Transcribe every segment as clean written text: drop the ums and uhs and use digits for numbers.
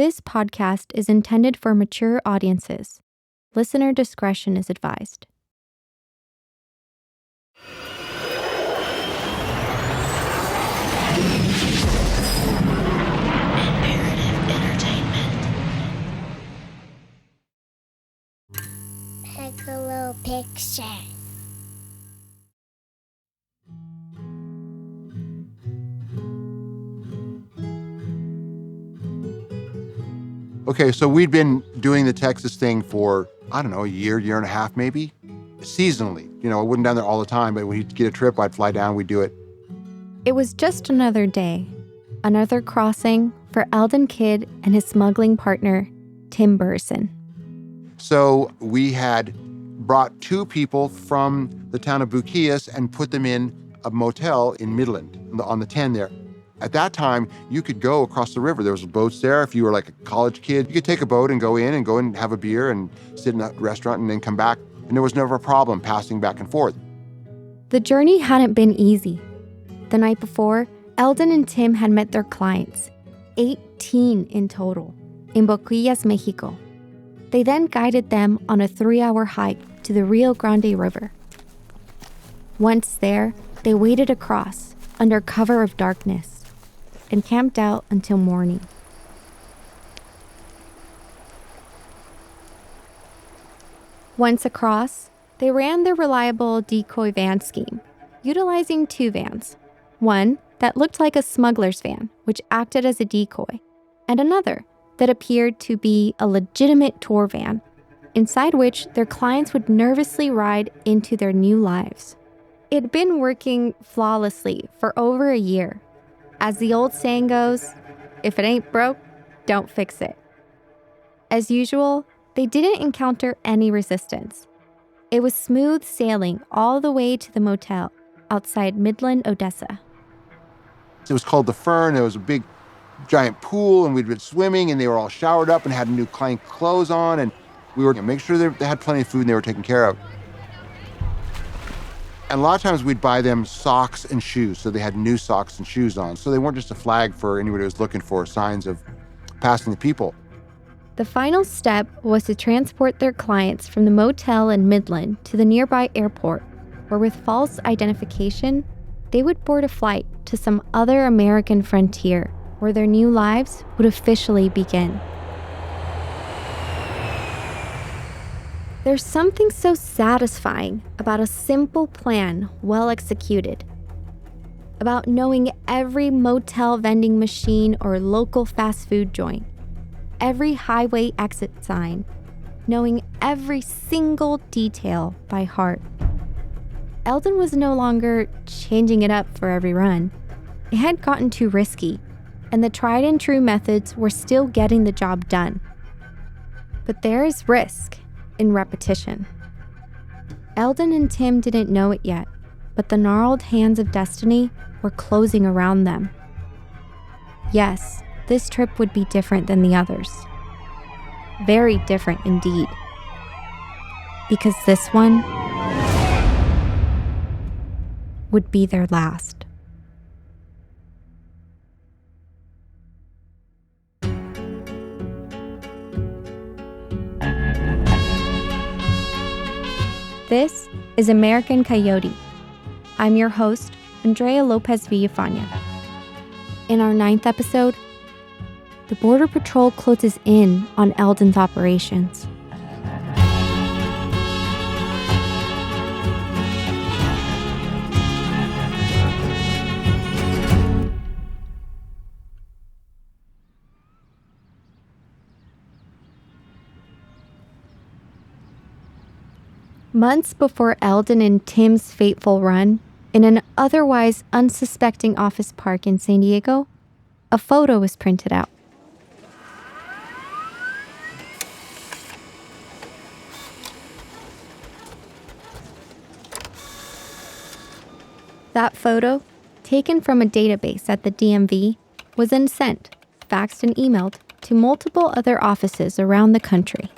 This podcast is intended for mature audiences. Listener discretion is advised. Like a little picture. Okay, so we'd been doing the Texas thing for, I don't know, a year and a half maybe, seasonally. I wasn't down there all the time, but when he'd get a trip, I'd fly down, we'd do it. It was just another day, another crossing for Elden Kidd and his smuggling partner, Tim Burson. So we had brought two people from the town of Bukias and put them in a motel in Midland, on the 10 there. At that time, you could go across the river. There was boats there. If you were like a college kid, you could take a boat and go in, have a beer and sit in a restaurant and then come back. And there was never a problem passing back and forth. The journey hadn't been easy. The night before, Elden and Tim had met their clients, 18 in total, in Bukias, Mexico. They then guided them on a 3-hour hike to the Rio Grande River. Once there, they waded across under cover of darkness and camped out until morning. Once across, they ran their reliable decoy van scheme, utilizing two vans. One that looked like a smuggler's van, which acted as a decoy, and another that appeared to be a legitimate tour van, inside which their clients would nervously ride into their new lives. It'd been working flawlessly for over a year. As the old saying goes, if it ain't broke, don't fix it. As usual, they didn't encounter any resistance. It was smooth sailing all the way to the motel outside Midland, Odessa. It was called the Fern. There was a big, giant pool, and we'd been swimming, and they were all showered up and had new clean clothes on, and we were make sure they had plenty of food and they were taken care of. And a lot of times we'd buy them socks and shoes, so they had new socks and shoes on. So they weren't just a flag for anybody who was looking for signs of passing the people. The final step was to transport their clients from the motel in Midland to the nearby airport, where with false identification, they would board a flight to some other American frontier, where their new lives would officially begin. There's something so satisfying about a simple plan well executed. About knowing every motel vending machine or local fast food joint, every highway exit sign, knowing every single detail by heart. Elden was no longer changing it up for every run. It had gotten too risky, and the tried and true methods were still getting the job done. But there is risk in repetition. Elden and Tim didn't know it yet, but the gnarled hands of destiny were closing around them. Yes, this trip would be different than the others. Very different indeed. Because this one would be their last. This is American Coyote. I'm your host, Andrea Lopez Villafana. In our 9th episode, the Border Patrol closes in on Elden's operations. Months before Elden and Tim's fateful run, in an otherwise unsuspecting office park in San Diego, a photo was printed out. That photo, taken from a database at the DMV, was then sent, faxed and emailed to multiple other offices around the country.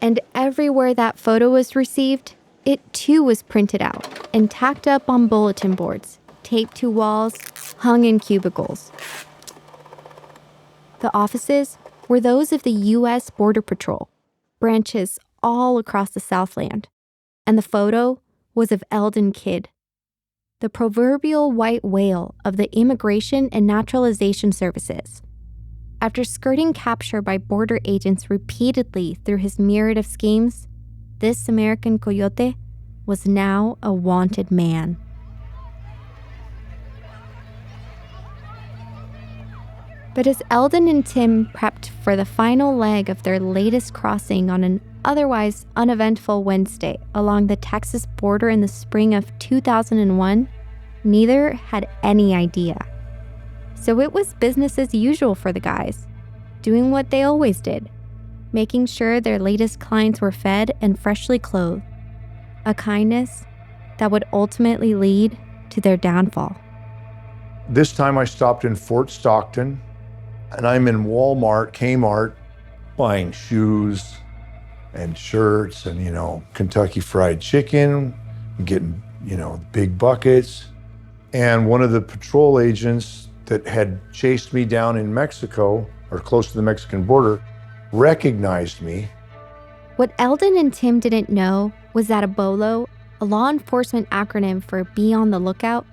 And everywhere that photo was received, it too was printed out and tacked up on bulletin boards taped to walls, hung in cubicles. The offices were those of the U.S. Border Patrol, branches all across the Southland. And the photo was of Elden Kidd, the proverbial white whale of the Immigration and Naturalization Services. After skirting capture by border agents repeatedly through his myriad of schemes, this American Coyote was now a wanted man. But as Elden and Tim prepped for the final leg of their latest crossing on an otherwise uneventful Wednesday along the Texas border in the spring of 2001, neither had any idea. So it was business as usual for the guys, doing what they always did, making sure their latest clients were fed and freshly clothed, a kindness that would ultimately lead to their downfall. This time I stopped in Fort Stockton, and I'm in Walmart, Kmart, buying shoes and shirts and, Kentucky Fried Chicken, getting, big buckets. And one of the patrol agents that had chased me down in Mexico, or close to the Mexican border, recognized me. What Elden and Tim didn't know was that a BOLO, a law enforcement acronym for Be on the Lookout,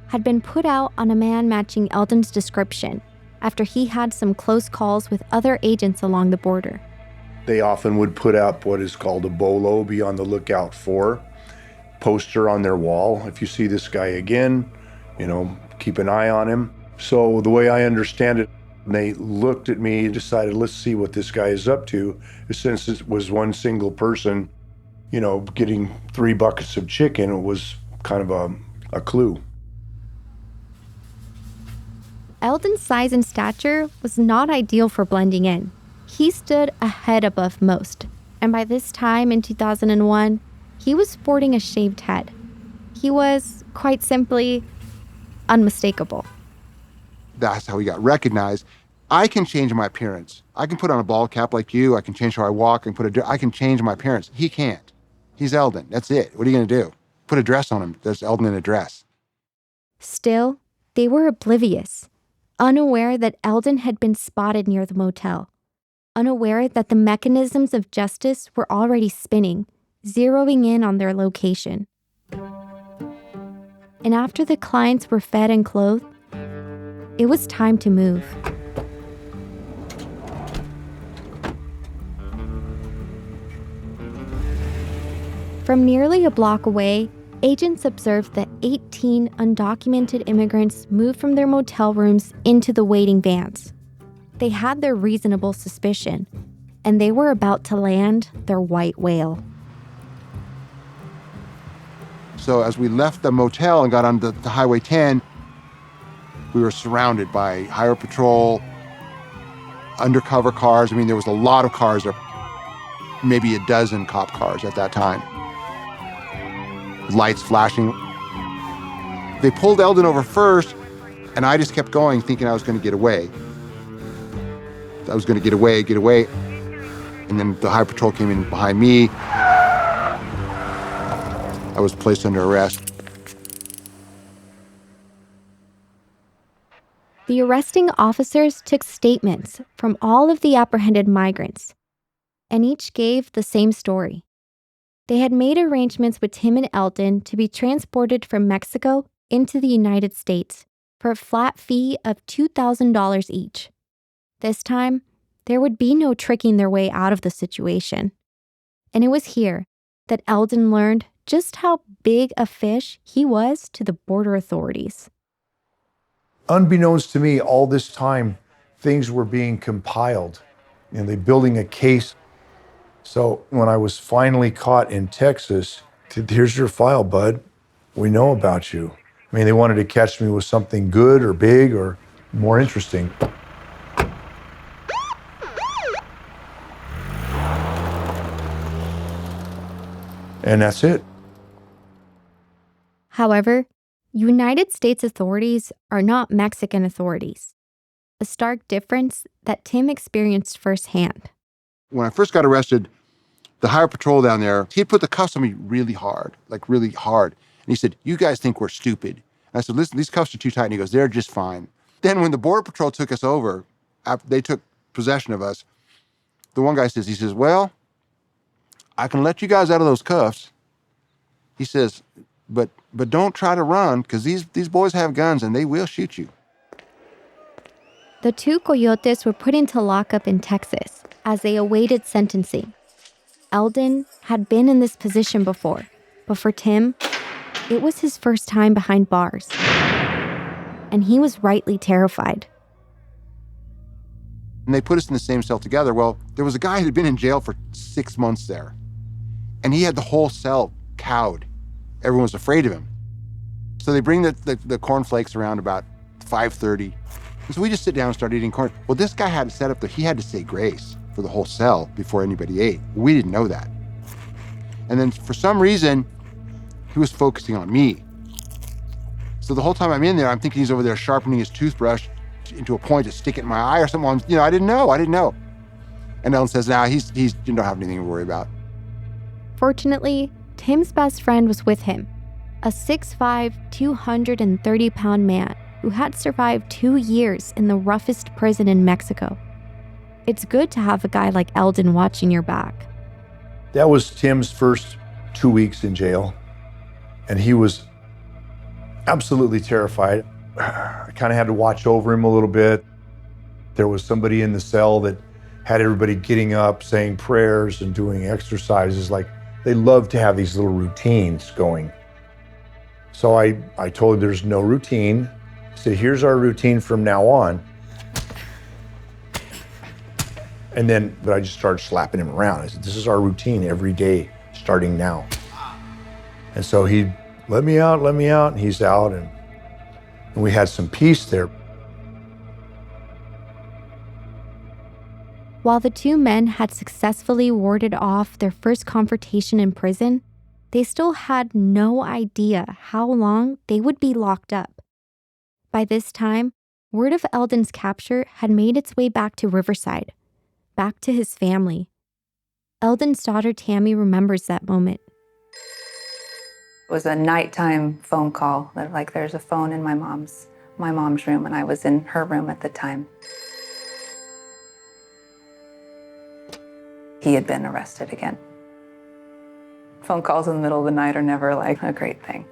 had been put out on a man matching Elden's description after he had some close calls with other agents along the border. They often would put up what is called a BOLO, Be on the Lookout for, poster on their wall. If you see this guy again, keep an eye on him. So the way I understand it, they looked at me, decided, let's see what this guy is up to. Since it was one single person, getting 3 buckets of chicken, it was kind of a clue. Elden's size and stature was not ideal for blending in. He stood a head above most, and by this time in 2001, he was sporting a shaved head. He was, quite simply, unmistakable. That's how he got recognized. I can change my appearance. I can put on a bald cap like you. I can change how I walk. I can change my appearance. He can't. He's Elden. That's it. What are you going to do? Put a dress on him. There's Elden in a dress. Still, they were oblivious, unaware that Elden had been spotted near the motel, unaware that the mechanisms of justice were already spinning, zeroing in on their location. And after the clients were fed and clothed, it was time to move. From nearly a block away, agents observed that 18 undocumented immigrants moved from their motel rooms into the waiting vans. They had their reasonable suspicion, and they were about to land their white whale. So as we left the motel and got on the Highway 10, we were surrounded by highway patrol, undercover cars. There was a lot of cars, maybe a dozen cop cars at that time. Lights flashing. They pulled Elden over first, and I just kept going, thinking I was going to get away. I was going to get away. And then the highway patrol came in behind me. I was placed under arrest. The arresting officers took statements from all of the apprehended migrants, and each gave the same story. They had made arrangements with Tim and Elden to be transported from Mexico into the United States for a flat fee of $2,000 each. This time, there would be no tricking their way out of the situation. And it was here that Elden learned just how big a fish he was to the border authorities. Unbeknownst to me, all this time, things were being compiled, and they're building a case. So when I was finally caught in Texas, here's your file, bud. We know about you. They wanted to catch me with something good or big or more interesting. And that's it. However, United States authorities are not Mexican authorities, a stark difference that Tim experienced firsthand. When I first got arrested, the highway patrol down there, he put the cuffs on me really hard. And he said, "You guys think we're stupid." I said, listen, these cuffs are too tight. And he goes, they're just fine. Then when the Border Patrol took us over, after they took possession of us, the one guy says, well, I can let you guys out of those cuffs. He says, but don't try to run, because these boys have guns and they will shoot you. The two Coyotes were put into lockup in Texas as they awaited sentencing. Elden had been in this position before, but for Tim, it was his first time behind bars. And he was rightly terrified. And they put us in the same cell together. Well, there was a guy who had been in jail for 6 months there. And he had the whole cell cowed. Everyone was afraid of him. So they bring the cornflakes around about 5:30. And so we just sit down and start eating corn. Well, this guy had it set up that he had to say grace for the whole cell before anybody ate. We didn't know that. And then for some reason, he was focusing on me. So the whole time I'm in there, I'm thinking he's over there sharpening his toothbrush into a point to stick it in my eye or something. I didn't know. And Ellen says, he you don't have anything to worry about. Fortunately, Tim's best friend was with him, a 6'5", 230-pound man who had survived 2 years in the roughest prison in Mexico. It's good to have a guy like Elden watching your back. That was Tim's first 2 weeks in jail, and he was absolutely terrified. I kind of had to watch over him a little bit. There was somebody in the cell that had everybody getting up, saying prayers and doing exercises. Like, they love to have these little routines going. So I told him there's no routine. I said, here's our routine from now on. But I just started slapping him around. I said, this is our routine every day, starting now. And so he let me out, and he's out, and we had some peace there. While the two men had successfully warded off their first confrontation in prison, they still had no idea how long they would be locked up. By this time, word of Elden's capture had made its way back to Riverside, back to his family. Elden's daughter Tammy remembers that moment. It was a nighttime phone call. Like, there's a phone in my mom's room, and I was in her room at the time. He had been arrested again. Phone calls in the middle of the night are never like a great thing.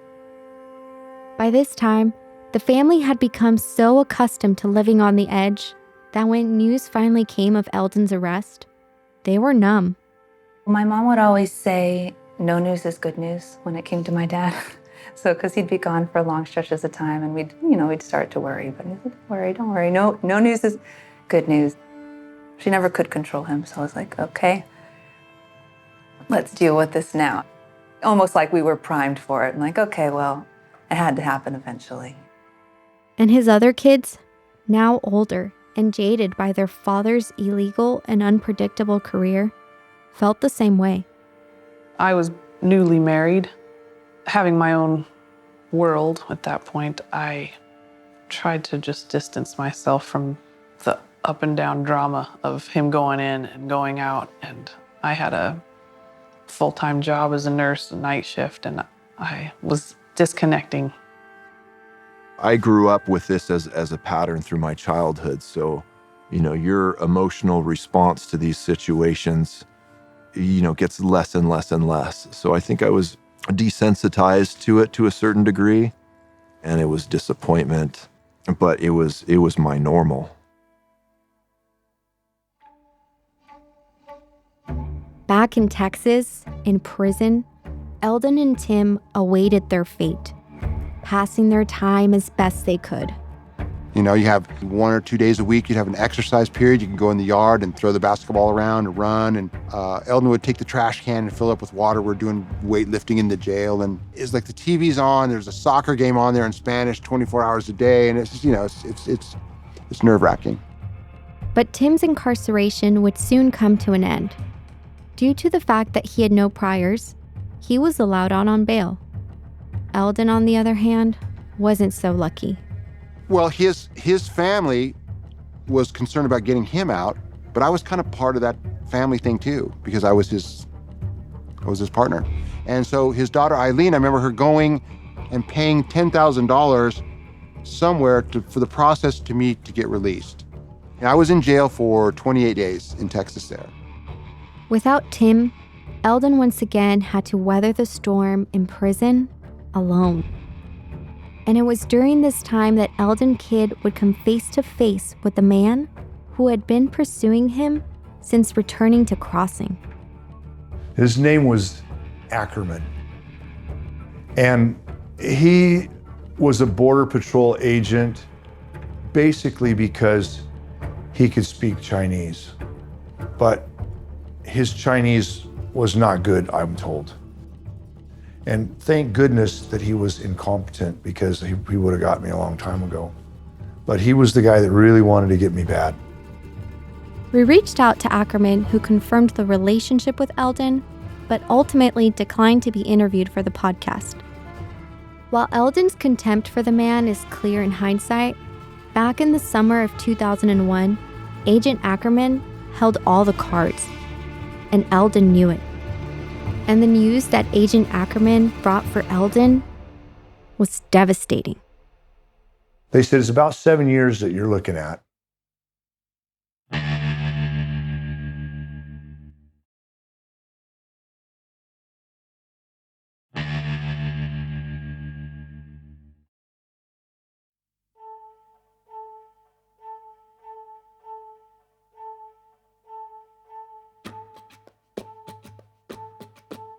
By this time, the family had become so accustomed to living on the edge that when news finally came of Elden's arrest, they were numb. My mom would always say, no news is good news when it came to my dad. So, because he'd be gone for long stretches of time, and we'd start to worry. But he said, don't worry. No news is good news. She never could control him, so I was like, okay, let's deal with this now. Almost like we were primed for it. I'm like, okay, well, it had to happen eventually. And his other kids, now older and jaded by their father's illegal and unpredictable career, felt the same way. I was newly married, having my own world at that point. I tried to just distance myself from the up and down drama of him going in and going out. And I had a full-time job as a nurse, a night shift, and I was disconnecting. I grew up with this as a pattern through my childhood. So, your emotional response to these situations gets less and less and less. So I think I was desensitized to it to a certain degree, and it was disappointment, but it was my normal. Back in Texas, in prison, Elden and Tim awaited their fate, passing their time as best they could. You have 1 or 2 days a week, you'd have an exercise period. You can go in the yard and throw the basketball around and run. And Elden would take the trash can and fill it up with water. We're doing weightlifting in the jail. And it's like the TV's on, there's a soccer game on there in Spanish 24 hours a day. And it's just, it's nerve-wracking. But Tim's incarceration would soon come to an end. Due to the fact that he had no priors, he was allowed out on bail. Elden, on the other hand, wasn't so lucky. Well, his family was concerned about getting him out, but I was kind of part of that family thing too, because I was his partner. And so his daughter Eileen, I remember her going and paying $10,000 somewhere for the process to me to get released. And I was in jail for 28 days in Texas there. Without Tim, Elden once again had to weather the storm in prison alone. And it was during this time that Elden Kidd would come face to face with the man who had been pursuing him since returning to Crossing. His name was Ackerman. And he was a Border Patrol agent basically because he could speak Chinese. But his Chinese was not good, I'm told. And thank goodness that he was incompetent, because he would have got me a long time ago. But he was the guy that really wanted to get me bad. We reached out to Ackerman, who confirmed the relationship with Elden, but ultimately declined to be interviewed for the podcast. While Elden's contempt for the man is clear in hindsight, back in the summer of 2001, Agent Ackerman held all the cards, and Elden knew it. And the news that Agent Ackerman brought for Elden was devastating. They said it's about 7 years that you're looking at.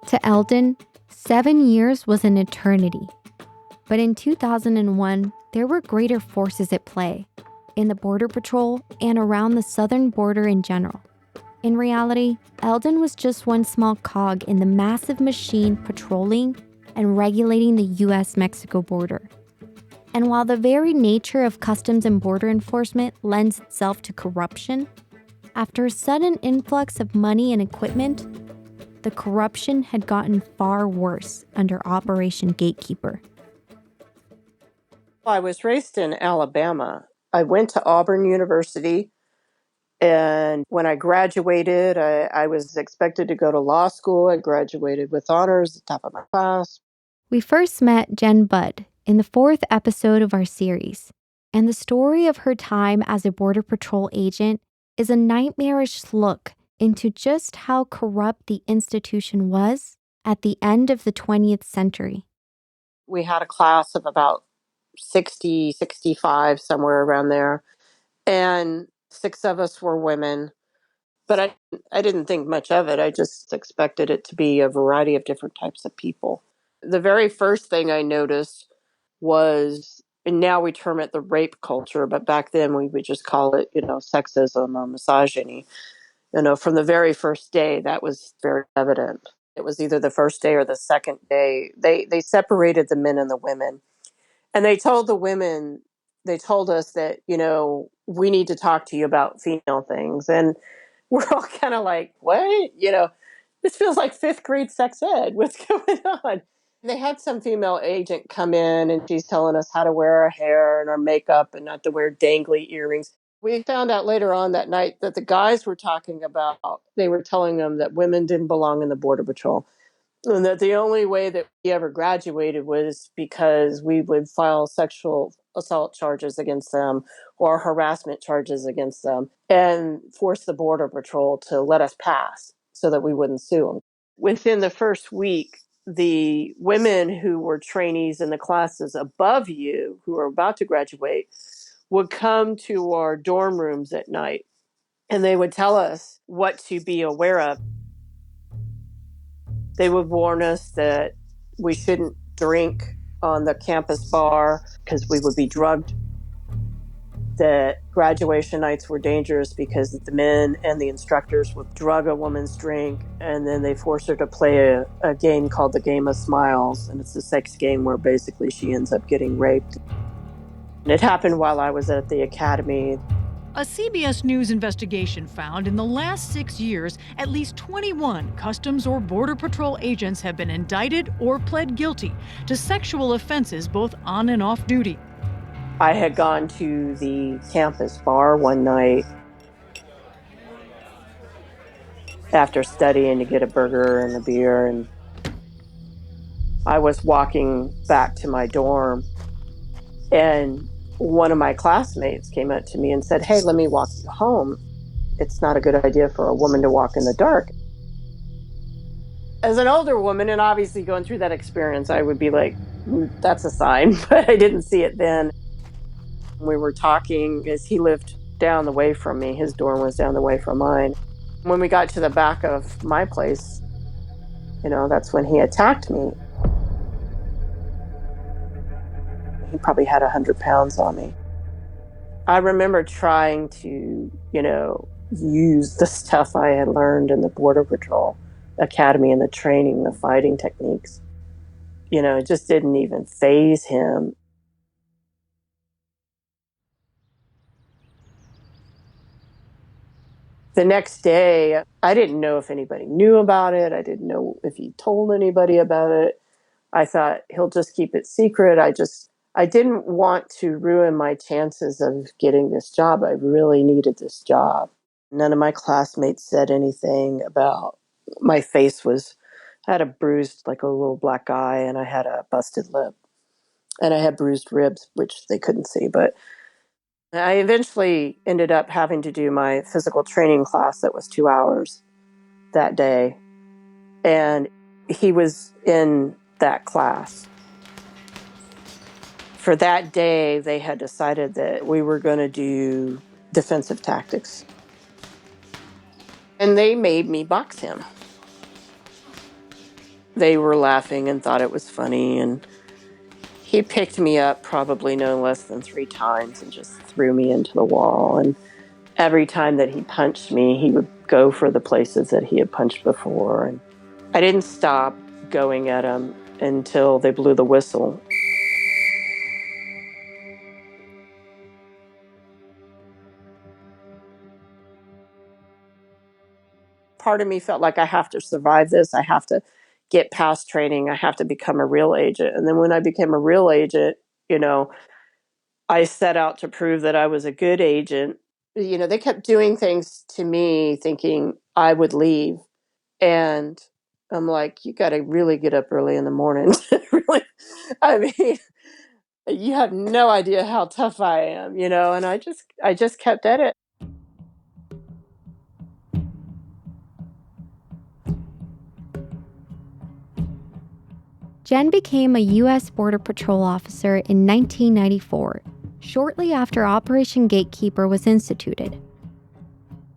To Elden, 7 years was an eternity. But in 2001, there were greater forces at play in the Border Patrol and around the southern border in general. In reality, Elden was just one small cog in the massive machine patrolling and regulating the US-Mexico border. And while the very nature of Customs and Border Enforcement lends itself to corruption, after a sudden influx of money and equipment, the corruption had gotten far worse under Operation Gatekeeper. I was raised in Alabama. I went to Auburn University, and when I graduated, I was expected to go to law school. I graduated with honors at the top of my class. We first met Jen Budd in the 4th episode of our series, and the story of her time as a Border Patrol agent is a nightmarish look into just how corrupt the institution was at the end of the 20th century. We had a class of about 60, 65, somewhere around there, and 6 of us were women. But I didn't think much of it. I just expected it to be a variety of different types of people. The very first thing I noticed was, and now we term it the rape culture, but back then we would just call it, sexism or misogyny. From the very first day, that was very evident. It was either the first day or the second day. They separated the men and the women. And they told the women, they told us that, we need to talk to you about female things. And we're all kind of like, what? This feels like 5th grade sex ed. What's going on? They had some female agent come in, and she's telling us how to wear our hair and our makeup and not to wear dangly earrings. We found out later on that night that the guys were talking about, they were telling them that women didn't belong in the Border Patrol. And that the only way that we ever graduated was because we would file sexual assault charges against them or harassment charges against them and force the Border Patrol to let us pass so that we wouldn't sue them. Within the first week, the women who were trainees in the classes above you, who were about to graduate, would come to our dorm rooms at night, and they would tell us what to be aware of. They would warn us that we shouldn't drink on the campus bar because we would be drugged, that graduation nights were dangerous because the men and the instructors would drug a woman's drink, and then they force her to play a game called the Game of Smiles, and it's a sex game where basically she ends up getting raped. And it happened while I was at the academy. A CBS News investigation found in the last 6 years, at least 21 Customs or Border Patrol agents have been indicted or pled guilty to sexual offenses both on and off duty. I had gone to the campus bar one night after studying to get a burger and a beer, and I was walking back to my dorm, and one of my classmates came up to me and said, "Hey, let me walk you home. It's not a good idea for a woman to walk in the dark." As an older woman, and obviously going through that experience, I would be like, that's a sign, but I didn't see it then. We were talking as he lived down the way from me. His dorm was down the way from mine. When we got to the back of my place, that's when he attacked me. He probably had 100 pounds on me. I remember trying to, use the stuff I had learned in the Border Patrol Academy and the training, the fighting techniques. It just didn't even faze him. The next day, I didn't know if anybody knew about it. I didn't know if he told anybody about it. I thought he'll just keep it secret. I didn't want to ruin my chances of getting this job. I really needed this job. None of my classmates said anything about my face I had a bruised, like a little black eye, and I had a busted lip. And I had bruised ribs, which they couldn't see. But I eventually ended up having to do my physical training class that was 2 hours that day. And he was in that class. For that day, they had decided that we were going to do defensive tactics. And they made me box him. They were laughing and thought it was funny. And he picked me up probably no less than 3 times and just threw me into the wall. And every time that he punched me, he would go for the places that he had punched before. And I didn't stop going at him until they blew the whistle. Part of me felt like I have to survive this. I have to get past training. I have to become a real agent. And then when I became a real agent, I set out to prove that I was a good agent. They kept doing things to me thinking I would leave. And I'm like, you got to really get up early in the morning. Really, I mean, you have no idea how tough I am, and I just kept at it. Jen became a U.S. Border Patrol officer in 1994, shortly after Operation Gatekeeper was instituted.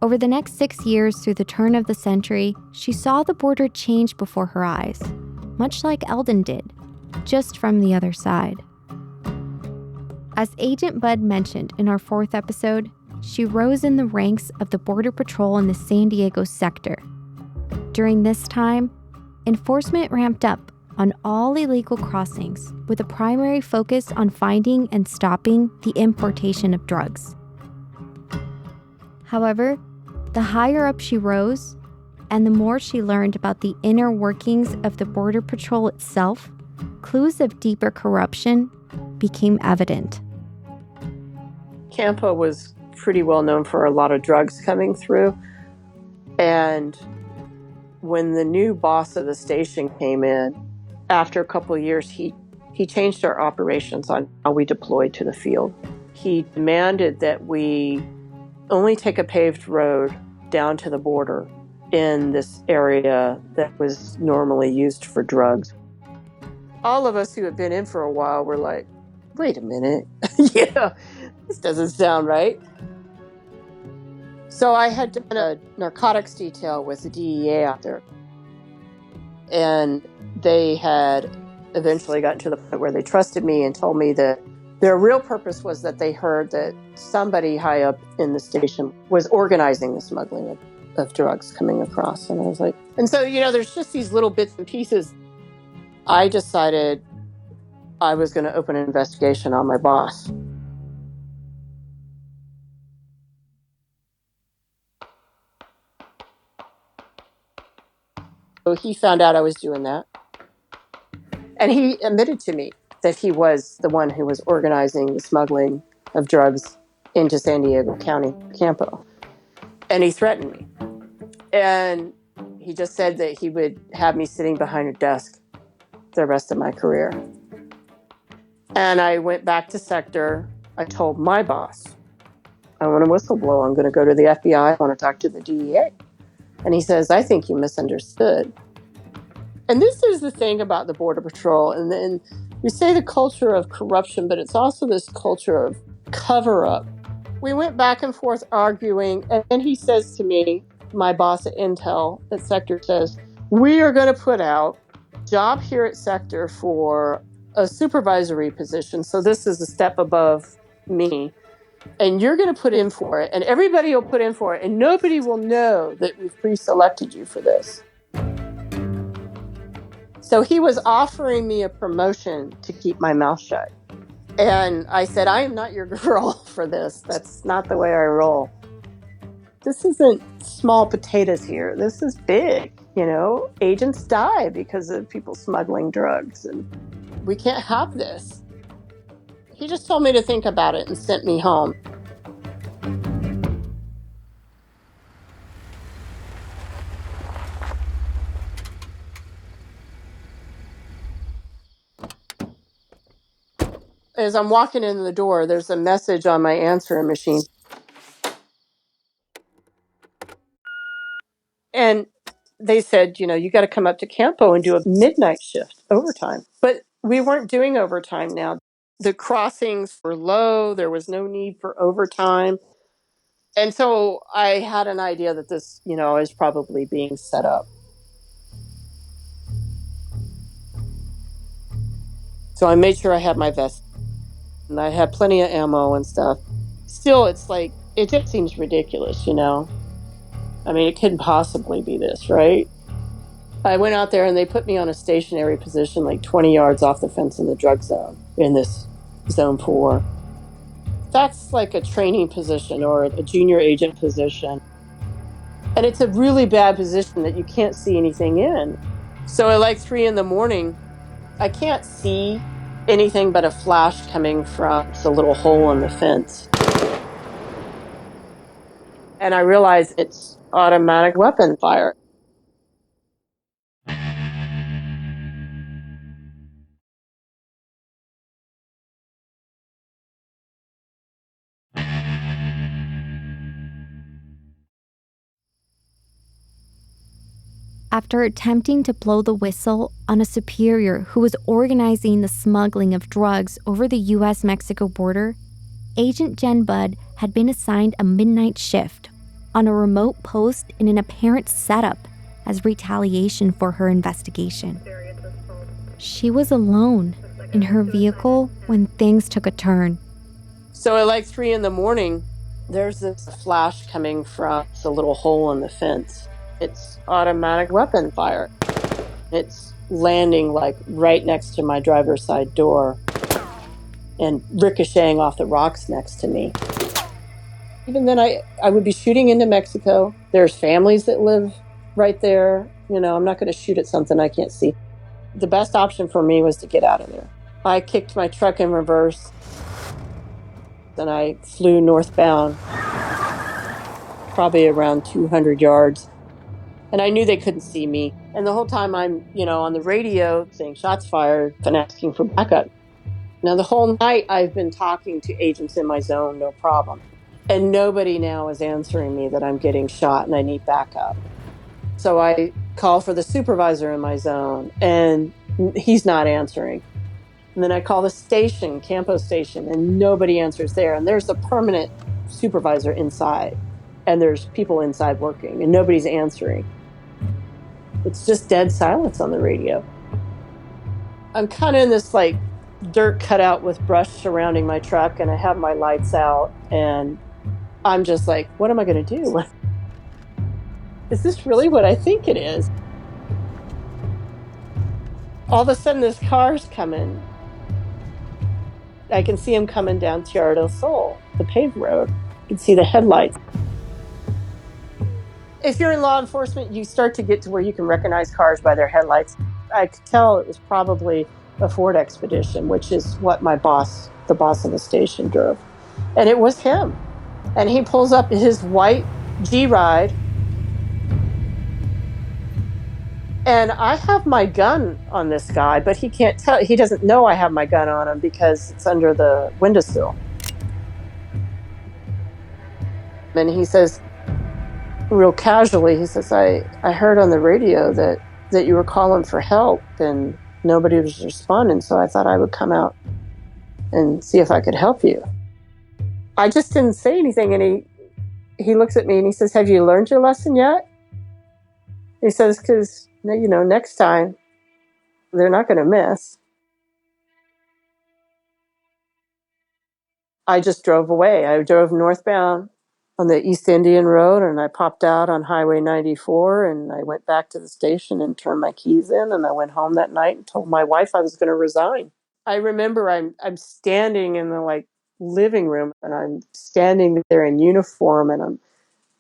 Over the next 6 years through the turn of the century, she saw the border change before her eyes, much like Elden did, just from the other side. As Agent Bud mentioned in our 4th episode, she rose in the ranks of the Border Patrol in the San Diego sector. During this time, enforcement ramped up on all illegal crossings with a primary focus on finding and stopping the importation of drugs. However, the higher up she rose, and the more she learned about the inner workings of the Border Patrol itself, clues of deeper corruption became evident. Campo was pretty well known for a lot of drugs coming through. And when the new boss of the station came in, after a couple of years, he changed our operations on how we deployed to the field. He demanded that we only take a paved road down to the border in this area that was normally used for drugs. All of us who had been in for a while were like, wait a minute, this doesn't sound right. So I had done a narcotics detail with the DEA out there. And they had eventually gotten to the point where they trusted me and told me that their real purpose was that they heard that somebody high up in the station was organizing the smuggling of drugs coming across. And I was like, and so, there's just these little bits and pieces. I decided I was going to open an investigation on my boss. So he found out I was doing that. And he admitted to me that he was the one who was organizing the smuggling of drugs into San Diego County, Campo. And he threatened me. And he just said that he would have me sitting behind a desk the rest of my career. And I went back to sector. I told my boss, I want to whistleblow. I'm going to go to the FBI. I want to talk to the DEA. And he says, I think you misunderstood. And this is the thing about the Border Patrol. And then we say the culture of corruption, but it's also this culture of cover up. We went back and forth arguing. And then he says to me, my boss at Intel at Sector says, we are going to put out a job here at Sector for a supervisory position. So this is a step above me. And you're going to put in for it. And everybody will put in for it. And nobody will know that we've pre-selected you for this. So he was offering me a promotion to keep my mouth shut. And I said, I am not your girl for this. That's not the way I roll. This isn't small potatoes here. This is big. You know, agents die because of people smuggling drugs, and we can't have this. He just told me to think about it and sent me home. As I'm walking in the door, there's a message on my answering machine. And they said, you know, you got to come up to Campo and do a midnight shift overtime. But we weren't doing overtime now. The crossings were low. There was no need for overtime. And so I had an idea that this, you know, is probably being set up. So I made sure I had my vest and I had plenty of ammo and stuff. Still, it's like, it just seems ridiculous, you know? I mean, it couldn't possibly be this, right? I went out there and they put me on a stationary position like 20 yards off the fence in the drug zone in this zone 4. That's like a training position or a junior agent position. And it's a really bad position that you can't see anything in. So at like 3 a.m, I can't see anything but a flash coming from the little hole in the fence. And I realize it's automatic weapon fire. After attempting to blow the whistle on a superior who was organizing the smuggling of drugs over the U.S.-Mexico border, Agent Jen Budd had been assigned a midnight shift on a remote post in an apparent setup as retaliation for her investigation. She was alone in her vehicle when things took a turn. So at like 3 a.m, there's this flash coming from the little hole in the fence. It's automatic weapon fire. It's landing like right next to my driver's side door and ricocheting off the rocks next to me. Even then, I would be shooting into Mexico. There's families that live right there. You know, I'm not going to shoot at something I can't see. The best option for me was to get out of there. I kicked my truck in reverse and I flew northbound, probably around 200 yards. And I knew they couldn't see me. And the whole time I'm, you know, on the radio saying shots fired and asking for backup. Now, the whole night I've been talking to agents in my zone, no problem. And nobody now is answering me that I'm getting shot and I need backup. So I call for the supervisor in my zone and he's not answering. And then I call the station, Campo Station, and nobody answers there. And there's a permanent supervisor inside and there's people inside working and nobody's answering. It's just dead silence on the radio. I'm kind of in this like dirt cutout with brush surrounding my truck and I have my lights out and I'm just like, what am I going to do? Is this really what I think it is? All of a sudden this car's coming. I can see him coming down Tierra del Sol, the paved road. You can see the headlights. If you're in law enforcement, you start to get to where you can recognize cars by their headlights. I could tell it was probably a Ford Expedition, which is what my boss, the boss of the station, drove. And it was him. And he pulls up his white G-Ride And I have my gun on this guy, but he can't tell. He doesn't know I have my gun on him because it's under the windowsill. And he says, real casually, he says, I heard on the radio that you were calling for help and nobody was responding. So I thought I would come out and see if I could help you. I just didn't say anything. And he looks at me and he says, have you learned your lesson yet? He says, because, next time they're not going to miss. I just drove away. I drove northbound on the East Indian Road and I popped out on Highway 94 and I went back to the station and turned my keys in and I went home that night and told my wife I was going to resign. I remember I'm standing in the living room and I'm standing there in uniform and I'm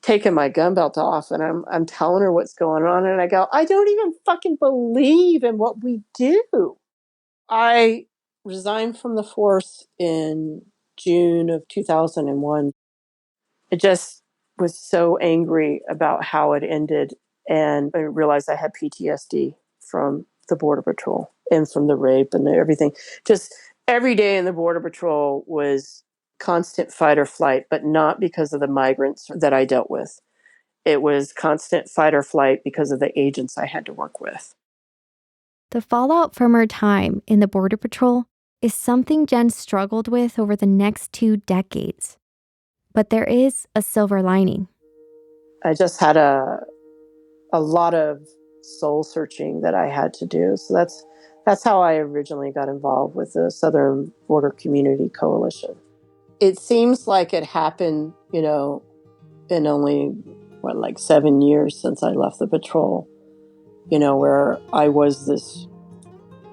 taking my gun belt off and I'm telling her what's going on and I go, I don't even fucking believe in what we do. I resigned from the force in June of 2001. I just was so angry about how it ended. And I realized I had PTSD from the Border Patrol and from the rape and everything. Just every day in the Border Patrol was constant fight or flight, but not because of the migrants that I dealt with. It was constant fight or flight because of the agents I had to work with. The fallout from her time in the Border Patrol is something Jen struggled with over the next 2 decades. But there is a silver lining. I just had a lot of soul searching that I had to do. So that's how I originally got involved with the Southern Border Community Coalition. It seems like it happened, in only 7 years since I left the patrol, where I was this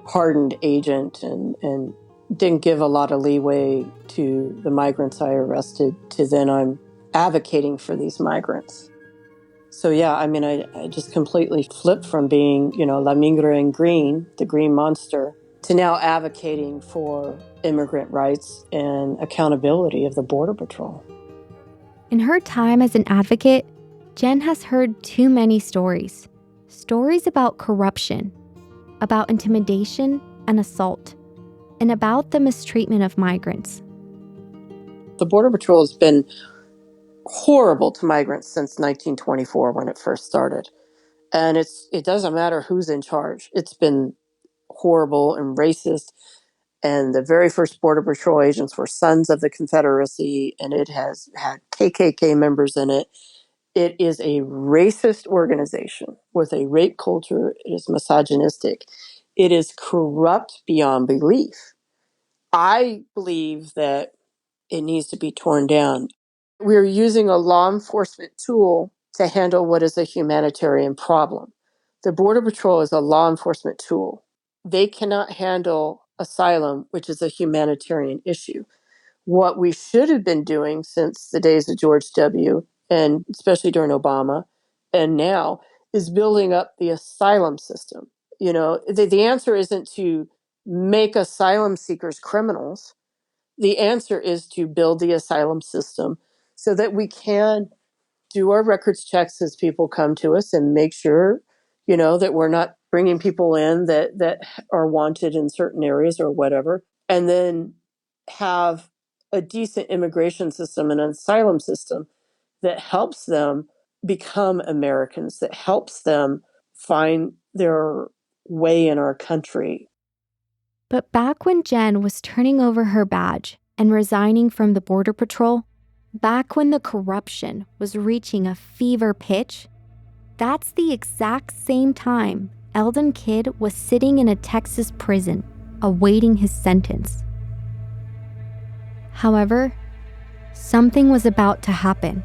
hardened agent and didn't give a lot of leeway to the migrants I arrested to then I'm advocating for these migrants. So yeah, I just completely flipped from being, La Migra in green, the green monster, to now advocating for immigrant rights and accountability of the Border Patrol. In her time as an advocate, Jen has heard too many stories. Stories about corruption, about intimidation and assault, and about the mistreatment of migrants. The Border Patrol has been horrible to migrants since 1924 when it first started. And it doesn't matter who's in charge. It's been horrible and racist. And the very first Border Patrol agents were sons of the Confederacy, and it has had KKK members in it. It is a racist organization with a rape culture. It is misogynistic. It is corrupt beyond belief. I believe that it needs to be torn down. We're using a law enforcement tool to handle what is a humanitarian problem. The Border Patrol is a law enforcement tool. They cannot handle asylum, which is a humanitarian issue. What we should have been doing since the days of George W., and especially during Obama, and now, is building up the asylum system. The answer isn't to make asylum seekers criminals. The answer is to build the asylum system so that we can do our records checks as people come to us and make sure, that we're not bringing people in that are wanted in certain areas or whatever, and then have a decent immigration system and an asylum system that helps them become Americans, that helps them find their way in our country. But back when Jen was turning over her badge and resigning from the Border Patrol, back when the corruption was reaching a fever pitch, that's the exact same time Elden Kidd was sitting in a Texas prison, awaiting his sentence. However, something was about to happen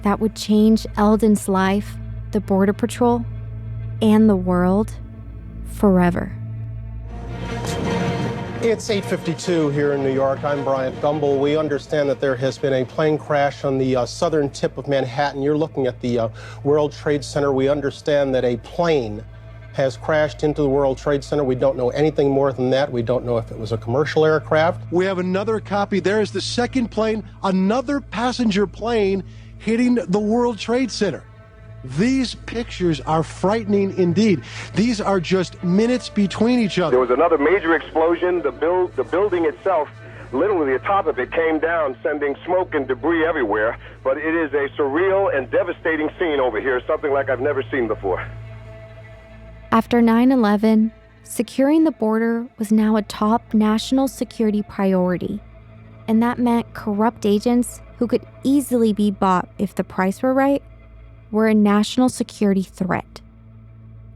that would change Elden's life, the Border Patrol, and the world forever. It's 8:52 here in New York. I'm Bryant Gumbel. We understand that there has been a plane crash on the southern tip of Manhattan. You're looking at the World Trade Center. We understand that a plane has crashed into the World Trade Center. We don't know anything more than that. We don't know if it was a commercial aircraft. We have another copy. There is the second plane, another passenger plane hitting the World Trade Center. These pictures are frightening indeed. These are just minutes between each There other. was another major explosion. The building itself, literally the top of it came down, sending smoke and debris everywhere. But it is a surreal and devastating scene over here, something like I've never seen before. After 9/11, securing the border was now a top national security priority. And that meant corrupt agents who could easily be bought if the price were right were a national security threat.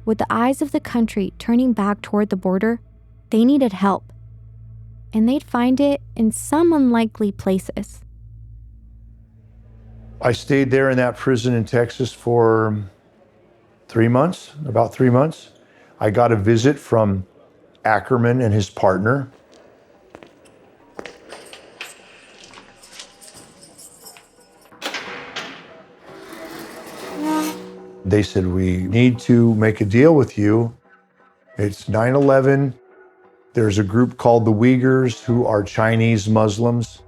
With the eyes of the country turning back toward the border, they needed help. And they'd find it in some unlikely places. I stayed there in that prison in Texas for 3 months, about 3 months. I got a visit from Ackerman and his partner. They said, we need to make a deal with you. It's 9/11. There's a group called the Uyghurs who are Chinese Muslims.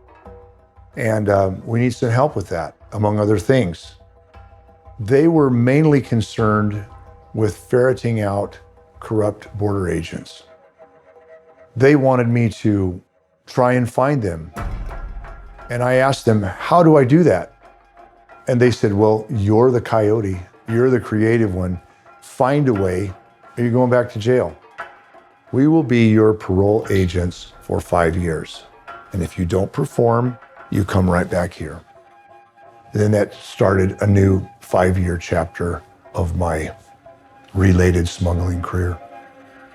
And we need some help with that, among other things. They were mainly concerned with ferreting out corrupt border agents. They wanted me to try and find them. And I asked them, how do I do that? And they said, well, you're the Coyote. You're the creative one. Find a way, or you're going back to jail. We will be your parole agents for 5 years. And if you don't perform, you come right back here. And then that started a new 5-year chapter of my related smuggling career.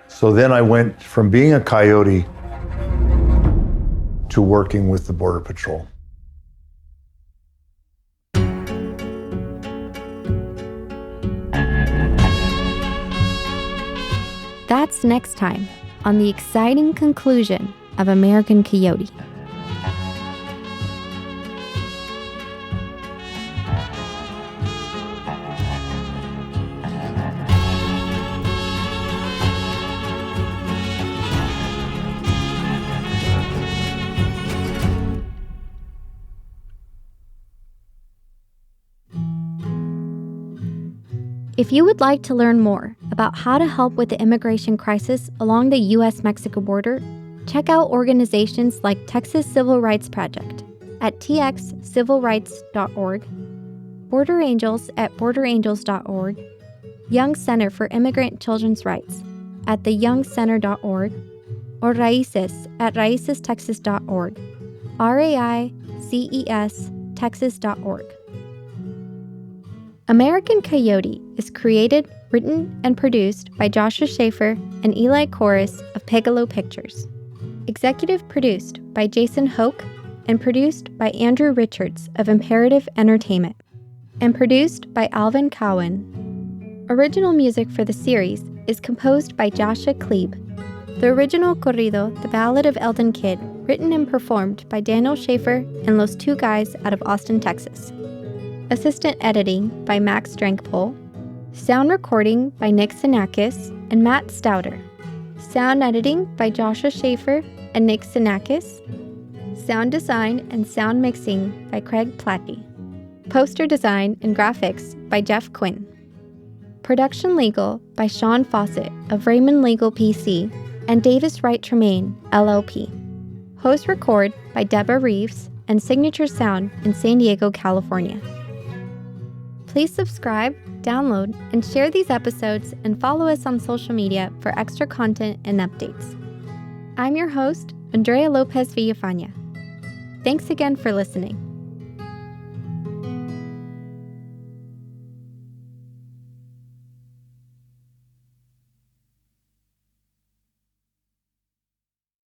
So then I went from being a coyote to working with the Border Patrol. That's next time on the exciting conclusion of American Coyote. If you would like to learn more about how to help with the immigration crisis along the U.S.-Mexico border, check out organizations like Texas Civil Rights Project at txcivilrights.org, Border Angels at borderangels.org, Young Center for Immigrant Children's Rights at theyoungcenter.org, or Raices at raicestexas.org, RAICES-texas.org. American Coyote is created, written, and produced by Joshua Schaefer and Eli Corris of Piccolo Pictures. Executive produced by Jason Hoke and produced by Andrew Richards of Imperative Entertainment. And produced by Alvin Cowan. Original music for the series is composed by Joshua Klebe. The original corrido, The Ballad of Elden Kidd, written and performed by Daniel Schaefer and Los Two Guys out of Austin, Texas. Assistant editing by Max Drankpole. Sound recording by Nick Sinakis and Matt Stouter. Sound editing by Joshua Schaefer and Nick Sinakis. Sound design and sound mixing by Craig Platte. Poster design and graphics by Jeff Quinn. Production legal by Sean Fawcett of Raymond Legal PC and Davis Wright Tremaine, LLP. Host record by Deborah Reeves and Signature Sound in San Diego, California. Please subscribe, download, and share these episodes and follow us on social media for extra content and updates. I'm your host, Andrea Lopez Villafaña. Thanks again for listening.